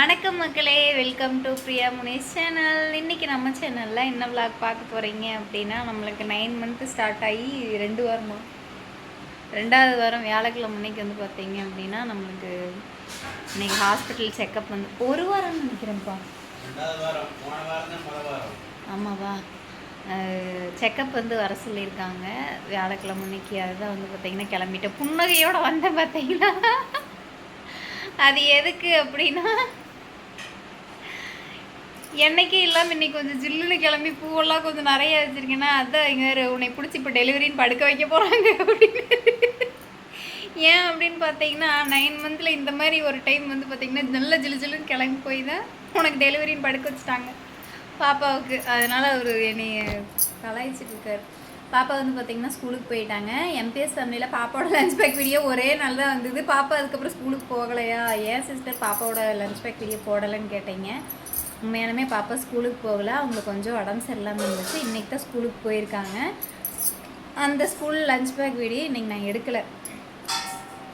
வணக்கம் மக்களே, welcome to Priya Munesh channel. இன்றைக்கி நம்ம சேனலில் என்ன விளாக் பார்க்க போகிறீங்க அப்படின்னா, நம்மளுக்கு 9 மந்த்து ஸ்டார்ட் ஆகி 2 வாரமா 2வது வாரம் வியாழக்கிழமை முன்னைக்கு வந்து பார்த்தீங்க அப்படின்னா நம்மளுக்கு இன்றைக்கி ஹாஸ்பிட்டல் செக்கப் வந்து 1 வாரம்னு நினைக்கிறேன்ப்பா. ஆமாவா, செக்கப் வந்து வர சொல்லியிருக்காங்க வியாழக்கிழமை முன்னைக்கு. அதுதான் வந்து பார்த்திங்கன்னா கிளம்பிட்டேன். புன்னகையோடு வந்தேன் பார்த்தீங்கன்னா. அது எதுக்கு அப்படின்னா, என்னைக்கே இல்லாமல் இன்னைக்கு கொஞ்சம் ஜில்லுன்னு கிளம்பி பூவெல்லாம் கொஞ்சம் நிறைய வச்சுருக்கேன்னா, அதான் இங்கே உன்னை பிடிச்சி இப்போ டெலிவரின்னு படுக்க வைக்க போகிறாங்க அப்படின்னு. ஏன் அப்படின்னு பார்த்தீங்கன்னா, 9 மந்தில் இந்த மாதிரி ஒரு டைம் வந்து பார்த்திங்கன்னா நல்ல ஜில்லுன்னு கிளம்பி போய் தான் உனக்கு டெலிவரின்னு படுக்க வச்சுட்டாங்க பாப்பாவுக்கு. அதனால் அவர் என்னை கலாய்ச்சிட்டு இருக்கார். பாப்பா வந்து பார்த்திங்கன்னா ஸ்கூலுக்கு போயிட்டாங்க. எம்பிஎஸ் ஃபேமிலியில் பாப்பாவோட லஞ்ச் பேக் வீடியோ ஒரே நாள் தான் வந்தது. பாப்பா அதுக்கப்புறம் ஸ்கூலுக்கு போகலையா, ஏன் சிஸ்டர் பாப்பாவோட லஞ்ச் பேக் வீடியோ போடலைன்னு கேட்டீங்க. உண்மையாலுமே பாப்பா ஸ்கூலுக்கு போகலை, அவங்களுக்கு கொஞ்சம் உடம்பு சரியில்லாமல் இருந்துச்சு. இன்றைக்கி தான் ஸ்கூலுக்கு போயிருக்காங்க. அந்த ஸ்கூல் லஞ்ச் பேக் வீடியோ இன்றைக்கி நான் எடுக்கலை.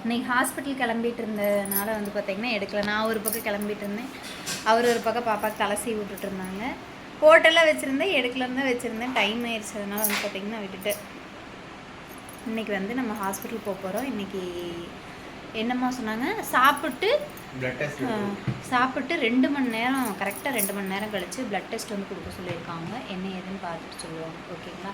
இன்றைக்கி ஹாஸ்பிட்டல் கிளம்பிட்டு இருந்ததுனால வந்து பார்த்திங்கன்னா எடுக்கலை. நான் ஒரு பக்கம் கிளம்பிட்டு இருந்தேன், அவர் ஒரு பக்கம் பாப்பாவுக்கு தலசி விட்டுட்டு இருந்தாங்க. போட்டெல்லாம் வச்சுருந்தேன், எடுக்கலன்னு தான் வச்சுருந்தேன். டைம் ஆயிடுச்சு, அதனால் வந்து பார்த்திங்கன்னா விட்டுட்டேன். இன்றைக்கி வந்து நம்ம ஹாஸ்பிட்டல் போக போகிறோம். இன்றைக்கி என்னம்மா சொன்னாங்க, சாப்பிட்டு 2 மணி நேரம் கரெக்டாக 2 மணி நேரம் கழித்து ப்ளட் டெஸ்ட் வந்து கொடுக்க சொல்லியிருக்காங்க. என்ன ஏதுன்னு பார்த்துட்டு சொல்லுவாங்க. ஓகேங்களா?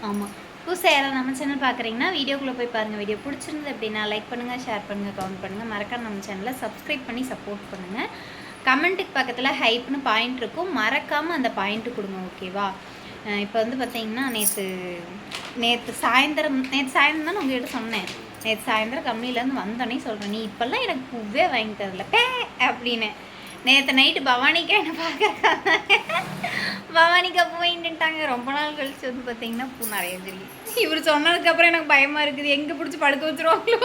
ஆமாம், புதுசாக யாராவது நம்ம சேனல் பார்க்குறீங்கன்னா வீடியோக்குள்ளே போய் பாருங்கள். வீடியோ பிடிச்சிருந்தது அப்படின்னா லைக் பண்ணுங்கள், ஷேர் பண்ணுங்கள், கமெண்ட் பண்ணுங்கள். மறக்காம நம்ம சேனலை சப்ஸ்கிரைப் பண்ணி சப்போர்ட் பண்ணுங்கள். கமெண்ட்டுக்கு பக்கத்தில் ஹைப்னு பாயிண்ட் இருக்கும், மறக்காமல் அந்த பாயிண்ட்டு கொடுங்க. ஓகேவா? இப்போ வந்து பார்த்தீங்கன்னா நேற்று சாயந்தரம் தான் உங்கள்கிட்ட சொன்னேன். நேற்று சாயந்தரம் கம்பெனிலேருந்து வந்தோடனே சொல்கிறேன், நீ இப்போல்லாம் எனக்கு பூவே வாங்கி தரல பே அப்படின்னு. நேற்று நைட்டு பவானிக்கா என்ன பார்க்குறாங்க, பவானிக்கா பூ வாங்கிட்டுட்டாங்க. ரொம்ப நாள் கழிச்சு வந்து பார்த்தீங்கன்னா பூ நிறைய வச்சிருக்கு. இவர் சொன்னதுக்கப்புறம் எனக்கு பயமாக இருக்குது, எங்கே பிடிச்சி படுக்க வச்சுருவாங்களோ.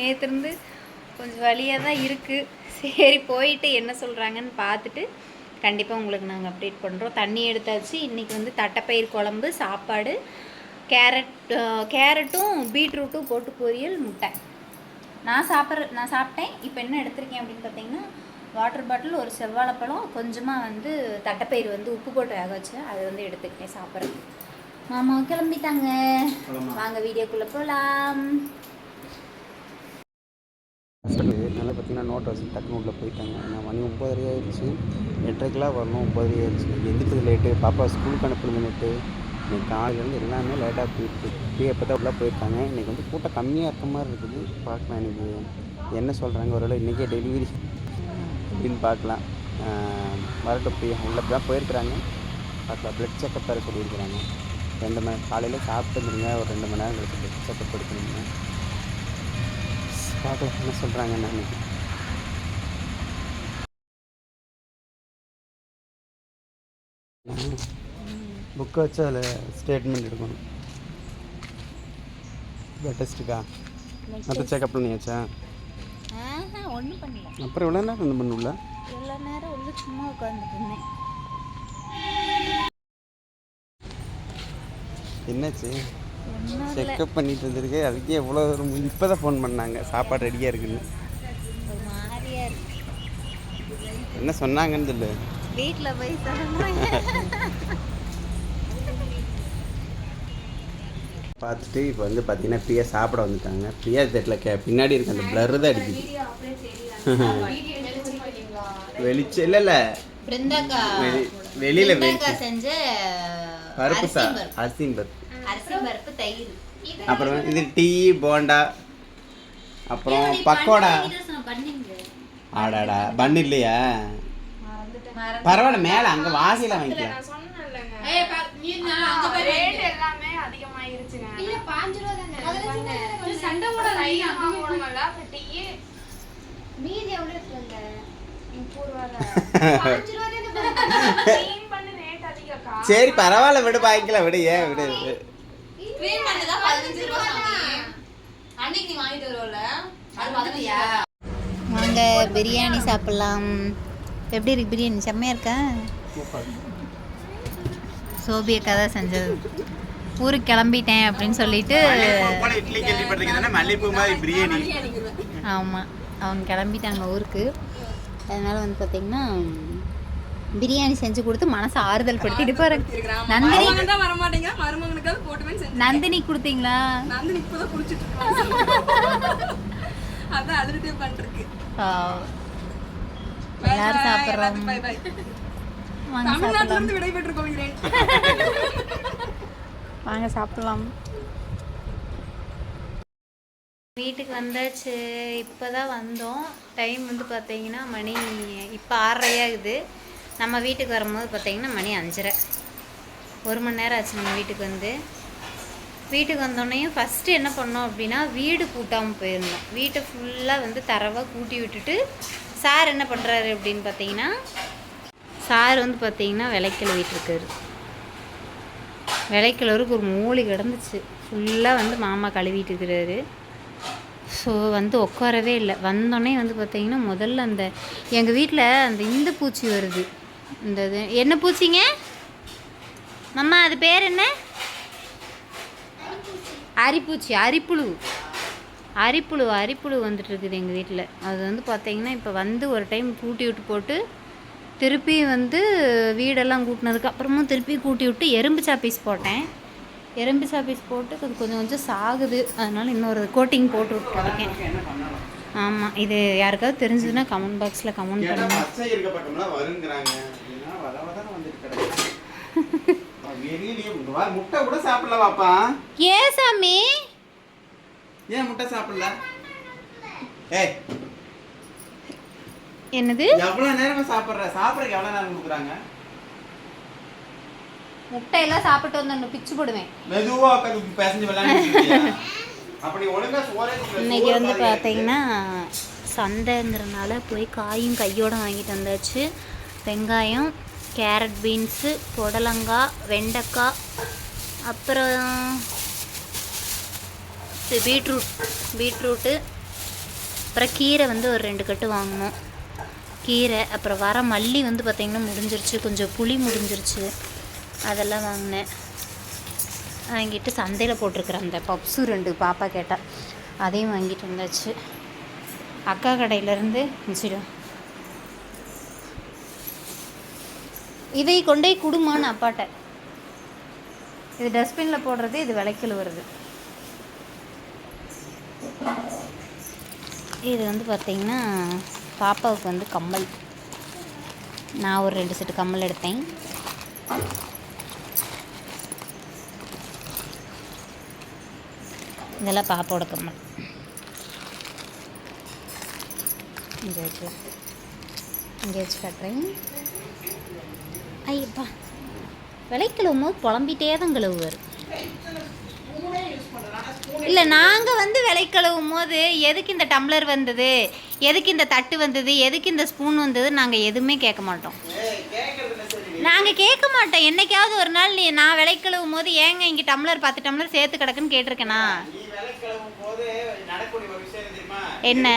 நேற்று இருந்து கொஞ்சம் வழியாக தான் இருக்குது. சரி, போயிட்டு என்ன சொல்கிறாங்கன்னு பார்த்துட்டு கண்டிப்பாக உங்களுக்கு நாங்கள் அப்டேட் பண்ணுறோம். தண்ணி எடுத்தாச்சு. இன்றைக்கி வந்து தட்டைப்பயிர் குழம்பு, சாப்பாடு, கேரட்டும் பீட்ரூட்டும் போட்டு பொரியல், முட்டை. நான் சாப்பிட்டேன். இப்போ என்ன எடுத்திருக்கேன் அப்படின்னு பார்த்தீங்கன்னா, வாட்டர் பாட்டில், ஒரு செவ்வாழைப்பழம், கொஞ்சமாக வந்து தட்டைப்பயிர் வந்து உப்பு போட்டு வேக வச்சு அதை வந்து எடுத்துக்கிட்டேன் சாப்பிட்றேன். மாமா கிளம்பிட்டாங்க, வாங்க வீடியோக்குள்ளே போகலாம். நல்லா பார்த்தீங்கன்னா நோட் வச்சு டக்குனு உள்ளே போயிட்டாங்க. நான் மணி 9:30 ஆயிடுச்சு. 8:30 வரணும், 9:30 ஆயிடுச்சு. எந்திரிச்சது லேட்டு, பாப்பா ஸ்கூலுக்கு அனுப்புறது லேட்டு. இன்னைக்கு காலையிலேருந்து எல்லாமே லேட்டாக போயிட்டு எப்போ தான் உள்ளே போயிருக்காங்க. இன்றைக்கி வந்து கூட்டம் கம்மியாக இருக்க மாதிரி இருக்குது. பார்க்கலாம் இன்றைக்கி என்ன சொல்கிறாங்க. ஒருவேளை இன்றைக்கே டெலிவரி அப்படின்னு பார்க்கலாம். வரட்டும், போய் உள்ளே தான் போயிருக்கிறாங்க. பார்க்கலாம். ப்ளட் செக்கப் வேறு சொல்லியிருக்கிறாங்க. 2 மணி காலையில் சாப்பிட்டு இருந்துருங்க, ஒரு 2 மணி நேரம் கழிச்சு ப்ளட் செக்கப் எடுக்கணுங்க. பார்க்கலாம் என்ன சொல்கிறாங்க. நான் புக்கை வச்சு அதில் ஸ்டேட்மெண்ட் எடுக்கணும். ப்ளட் டெஸ்ட்டுக்கா மற்ற செக்கப் பண்ணியாச்சா? ஒன்றும் பண்ணல. அப்புறம் எவ்வளோ நேரம் ஒன்றும் பண்ணல. எவ்வளோ நேரம் உள்ள சும்மா உட்காந்துட்டு இருந்தேன். என்னாச்சு? செக்கப் பண்ணிட்டு இருந்திருக்கு, அதுக்கே எவ்வளோ இப்போ தான் ஃபோன் பண்ணாங்க, சாப்பாடு ரெடியாக இருக்குன்னு. ஒரு மாதிரியா இருக்கு. என்ன சொன்னாங்கன்னு சொல்லு. வீட்டில் போய் சொன்னாங்க. பார்த்துட்டு இப்போ வந்து பார்த்தீங்கன்னா பிரியா சாப்பிட வந்துட்டாங்க. பிரியா தெரியல, பின்னாடி இருக்க அந்த பிளர் தான் அடிக்குது. வெளிச்சம் இல்லை வெளியில் செஞ்ச பருப்பு அரிசி பருப்பு, தயிர், அப்புறம் இது டீ, போண்டா, அப்புறம் பக்கோடா. ஆடாடா, பன் இல்லையா? பரவாயில்ல, மேலே அங்கே வாசியில் வாங்கிக்கலாம். சரி பரவாயில்ல, விடு, வாங்கிக்கலாம், விடு. ஏன் விடு. வாங்க பிரியாணி சாப்பிடலாம். எப்படி இருக்கு பிரியாணி? செம்மையா இருக்கா? சோபியக்கா தான் செஞ்சது. ஊருக்கு கிளம்பிட்டேன் அப்படின்னு சொல்லிட்டு இட்லி கேள்விப்பட்டிருக்கீங்க மல்லிப்பூ மாதிரி பிரியாணி. ஆமாம், அவங்க கிளம்பிட்டாங்க ஊருக்கு. அதனால் வந்து பார்த்திங்கன்னா பிரியாணி செஞ்சு கொடுத்து மனசை ஆறுதல் படுத்திட்டு போகிறேன். நந்தினி தான் வர மாட்டேங்க, மருமகனுக்காக போட்டுமே செஞ்சு. நந்தினி கொடுத்தீங்களா? நந்தினி இப்போதான் குளிச்சுட்டு இருக்கோம். அதான் அழுதுட்டே பண்ணிருக்கு. எல்லாரும் சாப்பிட்றோம். Bye bye. வாங்க தமிழ்நாட்டுல சாப்பிடலாம். இருந்து விடைபெற்று போகிறேன். வாங்க சாப்பிடலாம். வீட்டுக்கு வந்தாச்சு. இப்போ தான் வந்தோம். டைம் வந்து பார்த்தீங்கன்னா மணி இப்போ 6:30 ஆகுது. நம்ம வீட்டுக்கு வரும்போது பார்த்தீங்கன்னா மணி 5:30. 1 மணி நேரம் ஆச்சு நம்ம வீட்டுக்கு வந்து. வீட்டுக்கு வந்தோடனையும் ஃபஸ்ட்டு என்ன பண்ணோம் அப்படின்னா வீடு கூட்டாமல் போயிருந்தோம். வீட்டை ஃபுல்லாக வந்து தரவாக கூட்டி விட்டுட்டு சார் என்ன பண்ணுறாரு அப்படின்னு பார்த்தீங்கன்னா, சார் வந்து பார்த்தீங்கன்னா விளைக்கழுவிட்டு இருக்காரு. விளைக்கழுவுக்கு ஒரு மூலி கிடந்துச்சு. ஃபுல்லாக வந்து மாமா கழுவிட்டு இருக்கிறாரு. ஸோ வந்து உட்காரவே இல்லை. வந்தோடனே வந்து பார்த்திங்கன்னா முதல்ல அந்த எங்கள் வீட்டில் அந்த இந்த பூச்சி வருது. இந்த இது என்ன பூச்சிங்க மாமா? அது பேர் என்ன? அரிப்பூச்சி, அரிப்புழு. அரிப்புழு வந்துட்டு இருக்குது எங்கள் வீட்டில். அது வந்து பார்த்திங்கன்னா இப்போ வந்து ஒரு டைம் கூட்டி விட்டு போட்டு திருப்பி வந்து வீடெல்லாம் கூட்டினதுக்கு அப்புறமும் திருப்பி கூட்டி விட்டு எறும்பு சாப்பீஸ் போட்டேன். எறும்பு சாப்பீஸ் போட்டு கொஞ்சம் கொஞ்சம் சாகுது. அதனால் இன்னொரு கோட்டிங் போட்டு விட்டுருக்கேன். ஆமாம், இது யாருக்காவது தெரிஞ்சதுன்னா கமெண்ட் பாக்ஸில் கமெண்ட் பண்ணுங்க. முட்டை கூட சாப்பிடல பாப்பா. ஏன் சாமி? ஏன் முட்டை சாப்பிடல? ஏய், என்னது? எவ்வளவு நேரமா சாப்பிடுற? சாப்பிடறதுக்கு எவ்வளவு நேரம் கொடுக்குறாங்க? முட்டையெல்லாம் சாப்பிட்டு வந்து பிச்சு போடுவேன். மெதுவா உட்காந்து பேசஞ்சு விளையாடுறியா? அப்படி ஒழுங்கா சோறே. இன்னைக்கு வந்து பார்த்தீங்கன்னா சந்தைங்கிறனால போய் காயும் கையோடு வாங்கிட்டு வந்தாச்சு. வெங்காயம், கேரட், பீன்ஸு, புடலங்காய், வெண்டைக்காய், அப்புறம் பீட்ரூட்டு, அப்புறம் கீரை வந்து ஒரு 2 கட்டு வாங்கினோம். கீரை, அப்புறம் வர மல்லி வந்து பார்த்திங்கன்னா முடிஞ்சிருச்சு. கொஞ்சம் புளி முடிஞ்சிருச்சு. அதெல்லாம் வாங்கினேன். வாங்கிட்டு சந்தையில் போட்டிருக்கிறேன் அந்த பப்ஸு 2 பாப்பா கேட்டால் அதையும் வாங்கிட்டு வந்தாச்சு. அக்கா கடையிலேருந்து மிச்சிடும். இதை கொண்டே குடுமான்னு அப்பாட்ட. இது டஸ்ட்பினில் போடுறது, இது விளைக்கல் வருது. இது வந்து பார்த்திங்கன்னா பாப்பாவுக்கு வந்து கம்மல். நான் ஒரு 2 செட்டு கம்மல் எடுத்தேன். இதெல்லாம் பாப்பாவோட கம்மல். இங்கே வச்சு காட்டுறேன். ஐயப்பா, விளைக்கழுவும் போது புலம்பிகிட்டே தான் கழுவுவார். இல்லை, நாங்கள் வந்து விளைக்கழுவும் போது எதுக்கு இந்த டம்ளர் வந்தது, எதுக்கு இந்த தட்டு வந்தது, எதுக்கு இந்த ஸ்பூன் வந்தது, நாங்கள் எதுவுமே கேட்க மாட்டோம். நாங்கள் கேட்க மாட்டோம். என்னைக்காவது ஒரு நாள் நான் விளைக்கழுவும் போது ஏங்க இங்கே டம்ளர் 10 டம்ளர் சேர்த்து கிடக்குன்னு கேட்டிருக்கேனா? என்ன?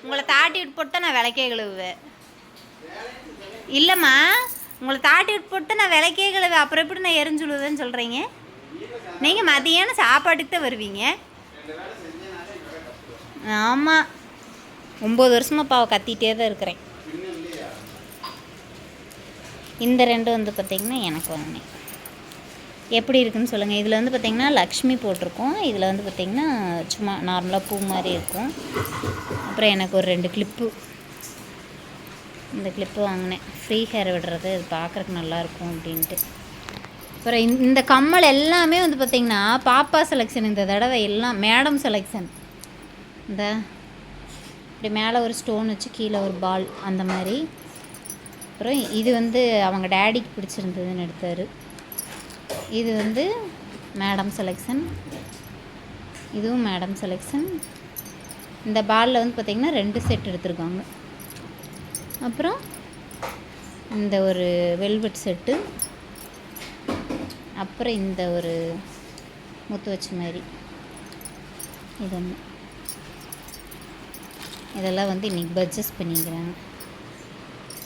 உங்களை தாட்டி விட்டு போட்டு நான் விளக்கே கழுவுவேன். இல்லைம்மா, உங்களை தாட்டி விட்டு போட்டு நான் விளக்கே கழுவேன். அப்புறம் எப்படி நான் எரிஞ்சுழுவேன்னு சொல்கிறீங்க? நீங்கள் மதியானம் சாப்பாட்டுக்கு தான் வருவீங்க. ஆமாம், 9 வருஷமாக பாவை கத்திகிட்டே தான் இருக்கிறேன். இந்த 2 வந்து பார்த்திங்கன்னா எனக்கு வாங்கினேன். எப்படி இருக்குதுன்னு சொல்லுங்கள். இதில் வந்து பார்த்திங்கன்னா லக்ஷ்மி போட்டிருக்கோம். இதில் வந்து பார்த்திங்கன்னா சும்மா நார்மலாக பூ மாதிரி இருக்கும். அப்புறம் எனக்கு ஒரு 2 கிளிப்பு, இந்த கிளிப்பு வாங்கினேன். ஃப்ரீ ஹேர் விடுறது, அது பார்க்குறக்கு நல்லாயிருக்கும் அப்படின்ட்டு. அப்புறம் இந்த கம்மல் எல்லாமே வந்து பார்த்திங்கன்னா பாப்பா செலெக்ஷன். இந்த தடவை எல்லாம் மேடம் செலெக்ஷன். இந்த இப்படி மேலே ஒரு ஸ்டோன் வச்சு கீழே ஒரு பால் அந்த மாதிரி. அப்புறம் இது வந்து அவங்க டேடிக்கு பிடிச்சிருந்ததுன்னு எடுத்தார். இது வந்து மேடம் செலெக்ஷன். இதுவும் மேடம் செலெக்ஷன். இந்த பாலில் வந்து பார்த்திங்கன்னா 2 செட் எடுத்திருக்காங்க. அப்புறம் இந்த ஒரு வெல்வெட் செட்டு, அப்புறம் இந்த ஒரு முத்து வச்ச மாதிரி இது ஒன்று. இதெல்லாம் வந்து இன்றைக்கி பர்ச்சேஸ் பண்ணிக்கிறாங்க.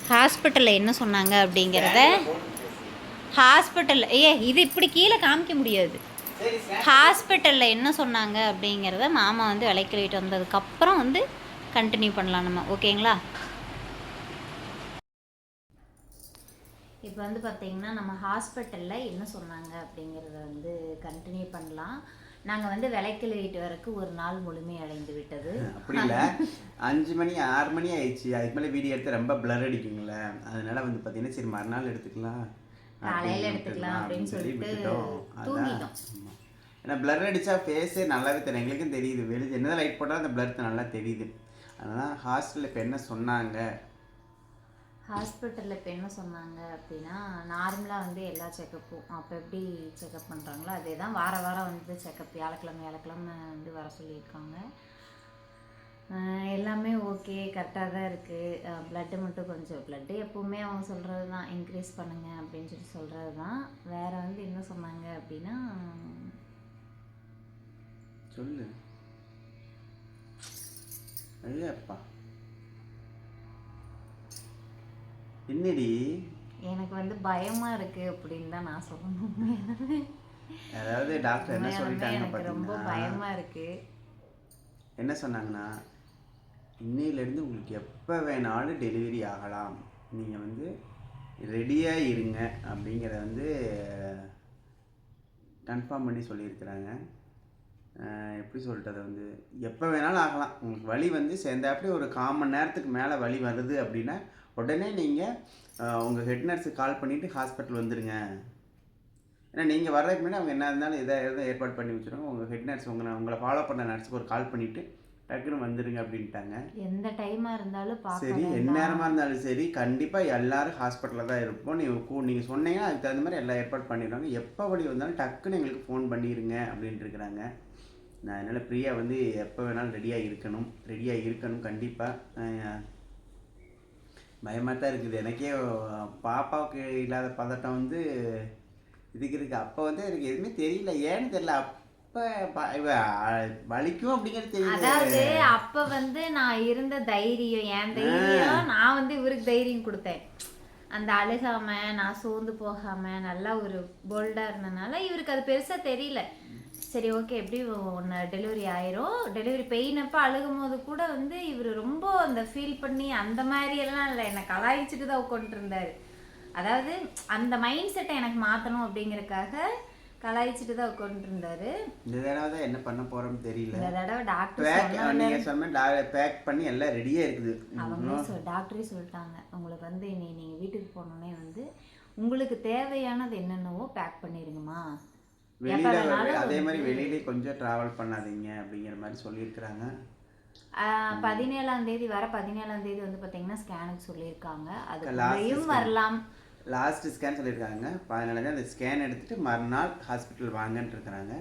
ஹாஸ்பிட்டலில் என்ன சொன்னாங்க அப்படிங்கிறத ஹாஸ்பிட்டலில் இது இப்படி கீழே காமிக்க முடியாது. ஹாஸ்பிட்டலில் என்ன சொன்னாங்க அப்படிங்கிறத மாமா வந்து விலைக்கிட்டு வந்ததுக்கப்புறம் வந்து கண்டினியூ பண்ணலாம் நம்ம. ஓகேங்களா? இப்போ வந்து பார்த்திங்கன்னா நம்ம ஹாஸ்பிட்டலில் என்ன சொன்னாங்க அப்படிங்கிறத வந்து கண்டினியூ பண்ணலாம். நாங்கள் வந்து விலைக்கிட்டு வரக்கு ஒரு நாள் முழுமை அடைந்து விட்டது. அப்படி இல்லை, 5 மணி 6 மணி ஆயிடுச்சு. அதுக்கு மேலே வீடியோ எடுத்து ரொம்ப பிளர் அடிக்குங்களே, அதனால வந்து பார்த்தீங்கன்னா சரி மறுநாள் எடுத்துக்கலாம், காலையில் எடுத்துக்கலாம் அப்படின்னு சொல்லிட்டு தூங்கிட்டோம். ஏன்னா பிளர் அடித்தா ஃபேஸே நல்லாவே தெரியும், எங்களுக்கும் தெரியுது. வெளியே என்னதான் லைட் போட்டால் அந்த பிளர் நல்லா தெரியுது. அதனால் ஹாஸ்டலில் இப்போ என்ன சொன்னாங்க, ஹாஸ்பிட்டலில் இப்போ என்ன சொன்னாங்க அப்படின்னா, நார்மலாக வந்து எல்லா செக்கப்பும் அப்போ எப்படி செக்கப் பண்ணுறாங்களோ அதே தான் வார வாரம் வந்து செக்கப் வியாழக்கிழமை வந்து வர சொல்லியிருக்காங்க. எல்லாமே ஓகே, கரெக்டாக தான் இருக்குது. ப்ளட்டு மட்டும் கொஞ்சம் ப்ளட்டு எப்போவுமே அவங்க சொல்கிறது தான், இன்க்ரீஸ் பண்ணுங்கள் அப்படின்னு சொல்லி சொல்கிறது தான். வேறு வந்து என்ன சொன்னாங்க அப்படின்னா, சொல்லு ஐயாப்பா என்னடி எனக்கு வந்து பயமாக இருக்குது அப்படின்னு தான் நான் சொல்லணும். அதாவது டாக்டர் என்ன சொல்லிட்டாங்க எனக்கு ரொம்ப பயமாக இருக்குது. என்ன சொன்னாங்கன்னா, இன்னையிலேருந்து உங்களுக்கு எப்போ வேணாலும் டெலிவரி ஆகலாம், நீங்கள் வந்து ரெடியாக இருங்க அப்படிங்கிறத வந்து கன்ஃபார்ம் பண்ணி சொல்லியிருக்கிறாங்க. எப்படி சொல்லிட்டு அதை வந்து எப்போ வேணாலும் ஆகலாம். உங்களுக்கு வலி வந்து சேர்ந்தாப்படி ஒரு 1/4 மணி நேரத்துக்கு மேலே வலி வருது அப்படின்னா உடனே நீங்கள் உங்கள் ஹெட் நர்ஸுக்கு கால் பண்ணிவிட்டு ஹாஸ்பிட்டல் வந்துடுங்க. ஏன்னா நீங்கள் வர்றதுக்கு முன்னாடி அவங்க என்ன இருந்தாலும் எதாவது ஏற்பாடு பண்ணி வச்சுருவாங்க. உங்கள் ஹெட் நர்ஸ் உங்களை ஃபாலோ பண்ண நர்ஸுக்கு ஒரு கால் பண்ணிவிட்டு டக்குன்னு வந்துடுங்க அப்படின்ட்டாங்க. எந்த டைமாக இருந்தாலும் சரி, எந்நேரமாக இருந்தாலும் சரி, கண்டிப்பாக எல்லோரும் ஹாஸ்பிட்டலில் தான் இருப்போம். நீங்கள் சொன்னீங்கன்னா அதுக்கு தகுந்த மாதிரி எல்லாம் ஏற்பாடு பண்ணிடுவாங்க. எப்போ வழி வந்தாலும் டக்குன்னு எங்களுக்கு ஃபோன் பண்ணிடுங்க அப்படின்ட்டு இருக்கிறாங்க. நான் அதனால் பிரியா வந்து எப்போ வேணாலும் ரெடியாக இருக்கணும் கண்டிப்பாக. பயமாக தான் இருக்குது எனக்கே. பாப்பாவுக்கு இல்லாத பதட்டம் வந்து இதுக்கு இருக்குது. அப்போ வந்து எனக்கு எதுவுமே தெரியல, ஏன்னு தெரியல. அப்போ வலிக்கும் அப்படிங்கிறது தெரியல. அதாவது அப்போ வந்து நான் இருந்த தைரியம், என் தைரியம், நான் வந்து இவருக்கு தைரியம் கொடுத்தேன். அந்த அழுகாமல் நான் சோர்ந்து போகாமல் நல்லா ஒரு போல்டாக இருந்தனால இவருக்கு அது பெருசாக தெரியல. சரி ஓகே, எப்படி ஒன்று டெலிவரி ஆயிரும், டெலிவரி பெயின் அப்போ அழுகும் போது கூட வந்து இவர் ரொம்ப அந்த ஃபீல் பண்ணி அந்த மாதிரியெல்லாம் இல்லை, என்னை கலாய்ச்சிட்டு தான் உட்காந்துட்டு இருந்தார். அதாவது அந்த மைண்ட் செட்டை எனக்கு மாற்றணும் அப்படிங்கிறதுக்காக கலாய்ச்சிட்டு தான் உட்காந்துட்டு இருந்தார். இந்த தடவை தான் என்ன பண்ண போகிறோம்னு தெரியல. இந்த தடவை டாக்டர் பேக் பண்ணி எல்லாம் ரெடியாக இருக்குது. அவங்க டாக்டரே சொல்லிட்டாங்க, உங்களுக்கு வந்து நீங்கள் வீட்டுக்கு போனோடனே வந்து உங்களுக்கு தேவையானது என்னென்னவோ பேக் பண்ணிடுங்கம்மா, வெளியில் அதே மாதிரி வெளியிலே கொஞ்சம் ட்ராவல் பண்ணாதீங்க அப்படிங்கிற மாதிரி சொல்லியிருக்கிறாங்க. 17ஆம் தேதி வர 17ஆம் தேதி வந்து பார்த்தீங்கன்னா ஸ்கேனுக்கு சொல்லியிருக்காங்க. அதுக்குள்ளேயும் வரலாம். லாஸ்ட் ஸ்கேன் சொல்லியிருக்காங்க 17 அந்த ஸ்கேன் எடுத்துகிட்டு மறுநாள் ஹாஸ்பிட்டல் வாங்கன்ட்டு இருக்கிறாங்க.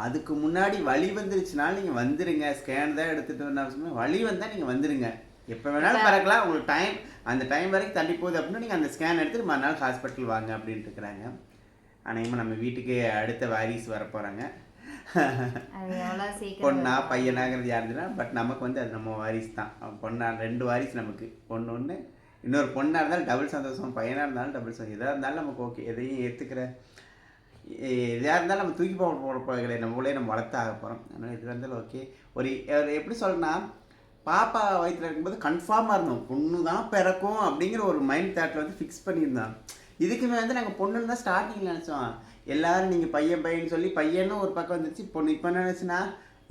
அதுக்கு முன்னாடி வலி வந்துருச்சுனாலும் நீங்கள் வந்துடுங்க, ஸ்கேன் தான் எடுத்துகிட்டு வந்தால் வலி வந்தால் நீங்கள் வந்துடுங்க, எப்போ வேணாலும் பறக்கலாம், உங்களுக்கு டைம் அந்த டைம் வரைக்கும் தள்ளி போகுது அப்படின்னா நீங்கள் அந்த ஸ்கேன் எடுத்துகிட்டு மறுநாள் ஹாஸ்பிட்டல் வாங்க அப்படின்ட்டு இருக்கிறாங்க. அநேகமாக நம்ம வீட்டுக்கு அடுத்த வாரிசு வர போகிறாங்க. பொண்ணா பையனாங்கிறது யாருன்னா, பட் நமக்கு வந்து அது நம்ம வாரிசு தான். பொண்ணா 2 வாரிசு நமக்கு, பொண்ணு ஒன்று, இன்னொரு பொண்ணாக இருந்தாலும் டபுள் சந்தோஷம், பையனாக இருந்தாலும் டபுள் சந்தோஷம். எதாக இருந்தாலும் நமக்கு ஓகே, எதையும் ஏற்றுக்கிற எதாக இருந்தாலும் நம்ம தூக்கி போட போகிறேன், நம்மளே நம்ம வளர்த்து ஆக போகிறோம். அதனால் எதுவாக இருந்தாலும் ஓகே. ஒரு எப்படி சொல்லணும்னா, பாப்பா வயிற்றில் இருக்கும்போது கன்ஃபார்மாக இருந்தோம் பொண்ணு தான் பிறக்கும் அப்படிங்கிற ஒரு மைண்ட் தாட்டில் வந்து ஃபிக்ஸ் பண்ணியிருந்தோம். இதுக்குமே வந்து நாங்கள் பொண்ணுன்னு தான் ஸ்டார்டிங்கில் நினச்சோம். எல்லோரும் நீங்கள் பையன் சொல்லி பையனும் ஒரு பக்கம் வந்துச்சு, பொண்ணு இப்போ நினச்சுன்னா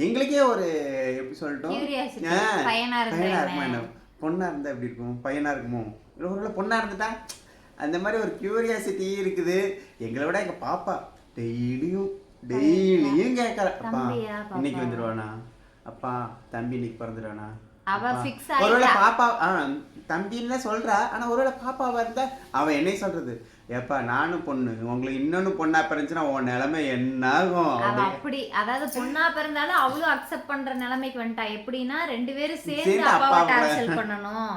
எங்களுக்கே ஒரு எப்படி சொல்லட்டும், பையனாக இருக்குமா, என்ன பொண்ணாக இருந்தால் எப்படி இருக்கும், பையனாக இருக்குமோ, இல்லை ஒரு பொண்ணாக இருந்துட்டா அந்த மாதிரி ஒரு க்யூரியாசிட்டி இருக்குது. எங்களை விட எங்கள் பாப்பா டெய்லியும் கேட்கற, அப்பா இன்னைக்கு வந்துடுவானா, அப்பா தம்பி இன்னைக்கு பிறந்துடுவானா, ஒருவேளை பாப்பா தம்பின்னு சொல்றா, ஆனா ஒருவேளை பாப்பாவா இருந்தா அவன் என்ன சொல்றது, ஏப்பா நானும் பொண்ணு, உங்களுக்கு இன்னொன்னு பொண்ணா பிறந்துச்சுன்னா உன் நிலைமை என்ன ஆகும் அப்படி. அதாவது பொண்ணா பிறந்தாலும் அவ்வளவு அக்செப்ட் பண்ற நிலைமைக்கு வந்துட்டா. எப்படின்னா 2 பேரும் சேர்ந்து அப்பாவை டார்ச்சர் பண்ணணும்,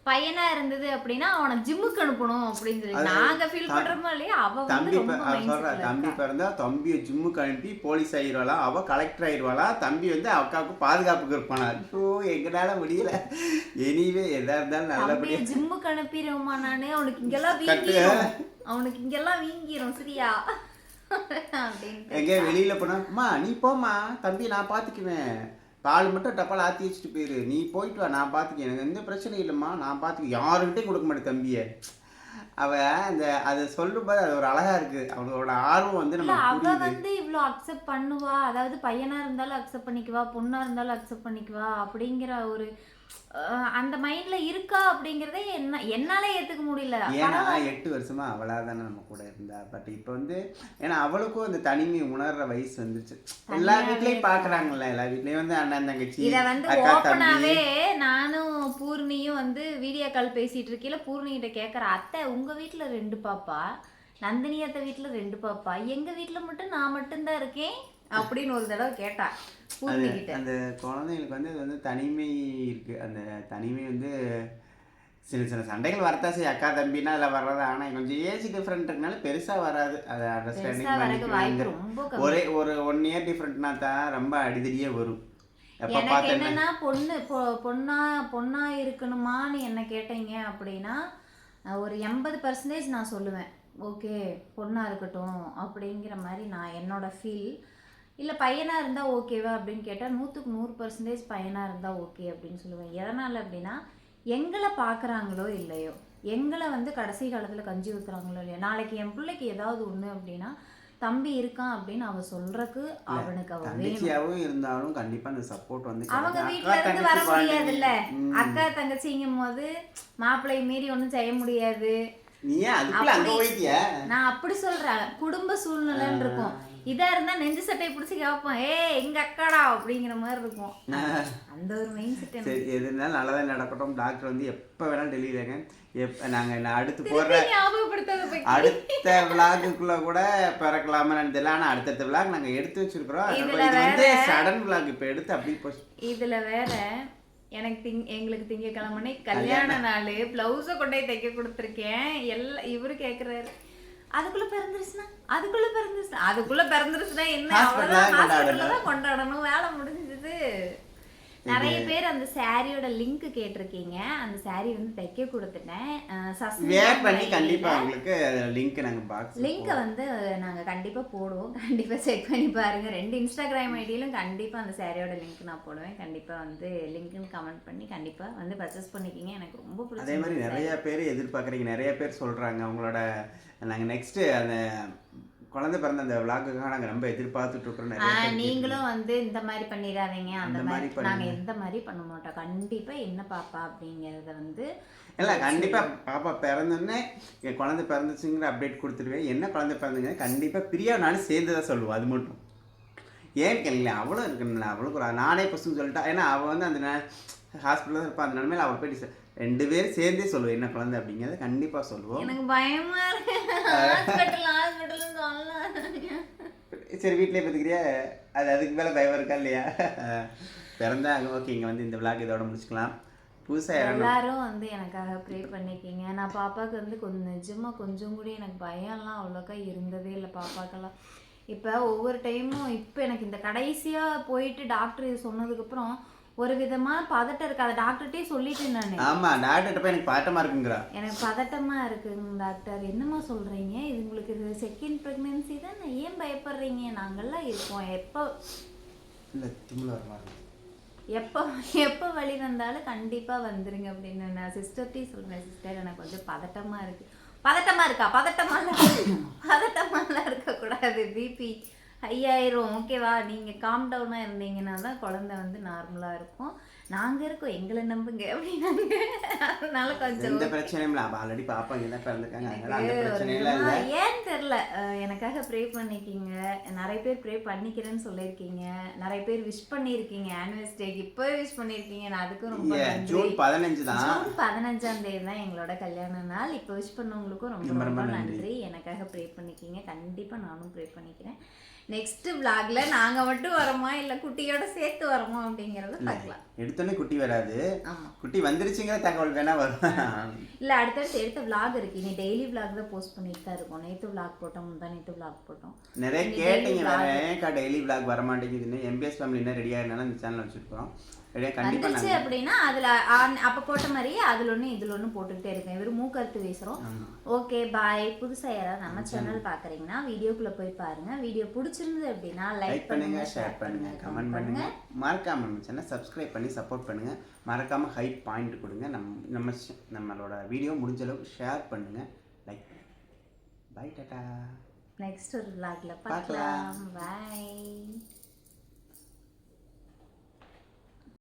பையனா இருந்தது அப்படின்னா அவனை ஜிம்முக்கு அனுப்பணும் அப்படின்னு சொல்லி நாங்க ஃபீல் பண்றோமோ இல்லையா, அவ வந்து தம்பி ரொம்ப சொல்ற தம்பி பிறந்தா தம்பியை ஜிம்முக்கு அனுப்பி போலீஸ் ஆயிடுவாளா, அவ கலெக்டர் ஆயிடுவாளா, தம்பி வந்து அக்காவுக்கு பாதுகாப்புக்கு இருப்பானா. ஐயோ எங்களால முடியல. எனிவே எதா இருந்தாலும் நல்லபடியா ஜிம்முக்கு அனுப்பிடுவோமா நானு, அவனுக்கு இங்கெல்லாம் வீங்கிரும், அவனுக்கு இங்கெல்லாம் வீங்கிரும் சரியா அப்படின்னு. எங்க வெளியில போனா அம்மா நீ போம்மா தம்பி நான் பாத்துக்குவேன், பால் மட்டும் டப்பால் ஆற்றி வச்சுட்டு போயிரு, நீ போயிட்டு வா நான் பார்த்துக்க, எனக்கு எந்த பிரச்சனையும் இல்லைம்மா நான் பார்த்துக்க, யாருக்கிட்டையும் கொடுக்க மாட்டேன் தம்பியை. அவன் அந்த அதை சொல்லும்போது அது ஒரு அழகா இருக்கு, அவனோட ஆர்வம் வந்து நம்ம அவ வந்து இவ்வளோ அக்செப்ட் பண்ணுவா, அதாவது பையனா இருந்தாலும் அக்செப்ட் பண்ணிக்குவா, பொண்ணா இருந்தாலும் அக்செப்ட் பண்ணிக்குவா அப்படிங்கிற ஒரு அந்த மைண்ட்ல இருக்கா அப்படிங்கறதே என்னால ஏத்துக்க முடியல. ஏன்னா 8 வருஷமா அவளா தானே நம்ம கூட இருந்தா. பட் இப்போ வந்து ஏன்னா அவளுக்கும் அந்த தனிமை உணர்ற வயசு வந்துருச்சு. எல்லா வீட்லயும் பாக்குறாங்கல்ல, எல்லா வீட்லயும் வந்து அண்ணன் தங்கச்சி இத வந்து ஓப்பனாவே நானும் பூர்ணியும் வந்து வீடியோ கால் பேசிட்டு இருக்கீல, பூர்ணி கிட்ட கேக்குற, அத்தை உங்க வீட்டுல 2 பாப்பா, நந்தினி அத்தை வீட்டுல 2 பாப்பா, எங்க வீட்டுல மட்டும் நான் மட்டும்தான் இருக்கேன் அப்படின்னு ஒரு தடவை கேட்டா. அந்த குழந்தைங்களுக்கு வந்து அது வந்து தனிமை இருக்கு. அந்த தனிமை வந்து சின்ன சின்ன சண்டைகள் வரத்தான் செய்யும், அக்கா தம்பினா அதில் வர்றது. ஆனால் கொஞ்சம் ஏஜ் டிஃப்ரெண்ட் இருக்கனால பெருசாக வராது. அதை அண்டர்ஸ்டாண்டிங் பண்ணிக்க ஒரே ஒரு 1 இயர் டிஃப்ரெண்ட்னா தான் ரொம்ப அடிதடியே வரும். எனக்கு என்னன்னா பொண்ணா இருக்கணுமான்னு என்ன கேட்டீங்க அப்படின்னா ஒரு 80% நான் சொல்லுவேன் ஓகே பொண்ணா இருக்கட்டும் அப்படிங்கிற மாதிரி நான் என்னோட ஃபீல். இல்லை பையனாக இருந்தால் ஓகேவா அப்படின்னு கேட்டால் 100க்கு 100% பையனாக இருந்தால் ஓகே அப்படின்னு சொல்லுவேன். எதனால் அப்படின்னா எங்களை பார்க்குறாங்களோ இல்லையோ, எங்களை வந்து கடைசி காலத்தில் கஞ்சி ஊற்றுறாங்களோ இல்லையோ, நாளைக்கு என் பிள்ளைக்கு ஏதாவது ஒன்று அப்படின்னா தம்பி இருக்கான் அப்படின்னு அவ சொல்றதுக்கு அவனுக்கு அவ வேணும். இருந்தாலும் கண்டிப்பா அந்த சப்போர்ட் வந்து அவங்க வீட்டுல இருந்து வர முடியாது இல்ல, அக்கா தங்கச்சிங்கும் போது மாப்பிள்ளை மீறி ஒன்றும் செய்ய முடியாது. நான் அப்படி சொல்றேன், குடும்ப சூழ்நிலைன்னு இருக்கும். இதா இருந்தா நெஞ்சு சட்டையை பிடிச்சி கேட்போம், எங்க அக்காடா அப்படிங்கிற மாதிரி இருக்கும். அந்த ஒரு மைண்ட் செட். சரி எது இருந்தாலும் நல்லதான் நடக்கட்டும். டாக்டர் வந்து எப்போ வேணாலும் டெல்லியிலங்க. நாங்கள் அடுத்து போடுற அடுத்த விளாகுக்குள்ள கூட பிறக்கலாமா தெரியல. ஆனால் அடுத்தடுத்த விளாக் நாங்கள் எடுத்து வச்சிருக்கிறோம். இது வந்து சடன் விளாக் இப்போ எடுத்து அப்படி போய் இதுல வேற எனக்கு எங்களுக்கு திங்கக்கிழமை கல்யாண நாள் பிளவுஸை கொண்டே தைக்க கொடுத்துருக்கேன். இவரு கேட்குறாரு அதுக்குள்ள பிறந்துருச்சுன்னா என்ன, அவ்வளவுதான் கொண்டாடணும், வேலை முடிஞ்சது. நிறைய பேர் அந்த சாரியோட லிங்க் கேட்டிருக்கீங்க. அந்த சாரி வந்து தைக்க கொடுத்துட்டேன். லிங்க் வந்து நாங்க கண்டிப்பா போடுவோம், கண்டிப்பா செக் பண்ணி பாருங்க. 2 இன்ஸ்டாகிராம் ஐடியிலும் கண்டிப்பா அந்த சாரியோட லிங்க் நான் போடுவேன். கண்டிப்பா வந்து லிங்க்னு கமெண்ட் பண்ணி கண்டிப்பா வந்து பர்ச்சேஸ் பண்ணிக்கிங்க. எனக்கு ரொம்ப பிடிக்கும். அதே மாதிரி நிறைய பேர் எதிர்பார்க்குறீங்க, நிறைய பேர் சொல்றாங்க அவங்களோட. நாங்கள் நெக்ஸ்ட் அந்த குழந்தை பிறந்த அந்த விளாக்குக்காக நாங்கள் ரொம்ப எதிர்பார்த்துட்டு இருக்கிறோம். நீங்களும் வந்து இந்த மாதிரி பண்ணிடாதீங்க, அந்த மாதிரி நாங்கள் எந்த மாதிரி பண்ண மாட்டோம். கண்டிப்பாக என்ன பாப்பா அப்படிங்கிறத வந்து இல்லை கண்டிப்பாக பாப்பா பிறந்தோடனே என் குழந்தை பிறந்துச்சுங்கிற அப்டேட் கொடுத்துருவேன். என்ன குழந்தை பிறந்துங்க கண்டிப்பாக பிரியா நானும் சேர்ந்து தான் சொல்லுவோம். அது மட்டும் ஏன்னு கேளுங்க, அவ்வளோ இருக்குங்களா, அவ்வளோ நானே பசங்க சொல்லிட்டா. ஏன்னா அவள் வந்து அந்த ஹாஸ்பிட்டலில் தான் இருப்பாள். அந்த நிலமையில அவள் போயிட்டு 2 பேரும் சேர்ந்தே சொல்லுவோம் என்ன குழந்தை அப்படிங்கிறத கண்டிப்பாக சொல்லுவோம். எனக்கு பயமா இருக்கு. சரி வீட்டிலே பார்த்துக்கிறியா, அதுக்கு மேலே பயம் இருக்கா இல்லையா? பிறந்தா ஓகே. இங்கே வந்து இந்த விளாக் இதோட முடிச்சுக்கலாம். புதுசாக எல்லாரும் வந்து எனக்காக ப்ரே பண்ணிக்கிங்க. நான் பாப்பாவுக்கு வந்து நிஜமாக கொஞ்சம் கூட எனக்கு பயம்லாம் அவ்வளோக்கா இருந்ததே இல்லை பாப்பாக்கெல்லாம். இப்போ ஒவ்வொரு டைமும் இப்போ எனக்கு இந்த கடைசியாக போயிட்டு டாக்டர் சொன்னதுக்கப்புறம் ஒரு விதமான பதட்டம் இருக்கு. அதை டாக்டர்கிட்டே சொல்லிட்டேன் நான். ஆமா டாக்டர்கிட்ட போய் எனக்கு பதட்டமா இருக்குங்கிறா. எனக்கு பதட்டமா இருக்குங்க டாக்டர், என்னமா சொல்றீங்க, இது உங்களுக்கு இது செகண்ட் பிரெக்னன்சி தான், ஏன் பயப்படுறீங்க, நாங்கெல்லாம் இருக்கோம், எப்போ இல்லை திமுல வரமா எப்போ வழி வந்தாலும் கண்டிப்பா வந்துருங்க அப்படின்னு நான் சிஸ்டர்கிட்டே சொல்றேன். சிஸ்டர் எனக்கு கொஞ்சம் பதட்டமா இருக்கு. பதட்டமா இருக்கக்கூடாது, பிபி ஹையாயிரும் ஓகேவா. நீங்கள் காம் டவுனாக இருந்தீங்கன்னா தான் குழந்தை வந்து நார்மலாக இருக்கும். நாங்கள் இருக்கோம், எங்களை நம்புங்க அப்படின்னாங்க. அதனால கொஞ்சம் எந்த பிரச்சனையும் இல்லை. ஆல்ரெடி பாப்பா இங்கே தான் பிறந்திருக்காங்க. ஏன்னு தெரில, எனக்காக ப்ரே பண்ணிக்கிங்க. நிறைய பேர் ப்ரே பண்ணிக்கிறேன்னு சொல்லியிருக்கீங்க, நிறைய பேர் விஷ் பண்ணியிருக்கீங்க ஆனிவர்சரிக்கு, இப்போவே விஷ் பண்ணியிருக்கீங்க. நான் அதுக்கும் ரொம்ப ஜூன் 15 தான், ஜூன் 15ஆம் தேதி தான் எங்களோட கல்யாண நாள். இப்போ விஷ் பண்ணவங்களுக்கும் ரொம்ப ரொம்ப நன்றி. எனக்காக ப்ரே பண்ணிக்கிங்க, கண்டிப்பாக நானும் ப்ரே பண்ணிக்கிறேன். நெக்ஸ்ட் விளாக்ல நாங்கள் மட்டும் வரோமா இல்லை குட்டியோட சேர்த்து வரோமா அப்படிங்கிறத பார்க்கலாம். எடுத்தோடனே குட்டி வராது, ஆமா. குட்டி வந்துருச்சுங்கிற தகவல் வேணா வரும். இல்ல அடுத்தடுத்து எடுத்த vlog இருக்கு. இனி டெய்லி vlog தான் போஸ்ட் பண்ணிட்டு தான் இருக்கோம். நேத்து vlog போட்டோம், முந்தா நேத்து vlog போட்டோம். நிறைய கேட்டீங்க வேற ஏன்க்கா டெய்லி vlog வர மாட்டேங்குதுன்னு. MBS ஃபேமிலி என்ன ரெடியாக இருந்தாலும் இந்த சேனல் வச்சுருக்கோம். ரெடியாக கண்டிப்பாக வந்துச்சு அப்படின்னா அதுல அப்ப போட்ட மாதிரியே அதுல ஒண்ணு இதுல ஒண்ணு போட்டுக்கிட்டே இருக்கேன். வெறும் மூக்கறுத்து பேசுறோம். Okay bye. புதுசா யாராவது நம்ம சேனல் பாக்குறீங்கன்னா வீடியோக்குள்ள போய் பாருங்க. வீடியோ பிடிச்சிருந்தது அப்படின்னா லைக் பண்ணுங்க, ஷேர் பண்ணுங்க, கமெண்ட் பண்ணுங்க. மறக்காம நம்ம சேனல் சப்ஸ்கிரைப் பண்ணி சப்போர்ட் பண்ணுங்க. மறக்காம ஹை பாயிண்ட் கொடுங்க. நம்மளோட வீடியோ முடிஞ்ச அளவுக்கு ஷேர் பண்ணுங்க, லைக் பண்ணுங்க. பை டாடா. நெக்ஸ்ட் ஒரு vlogல பார்க்கலாம். பை.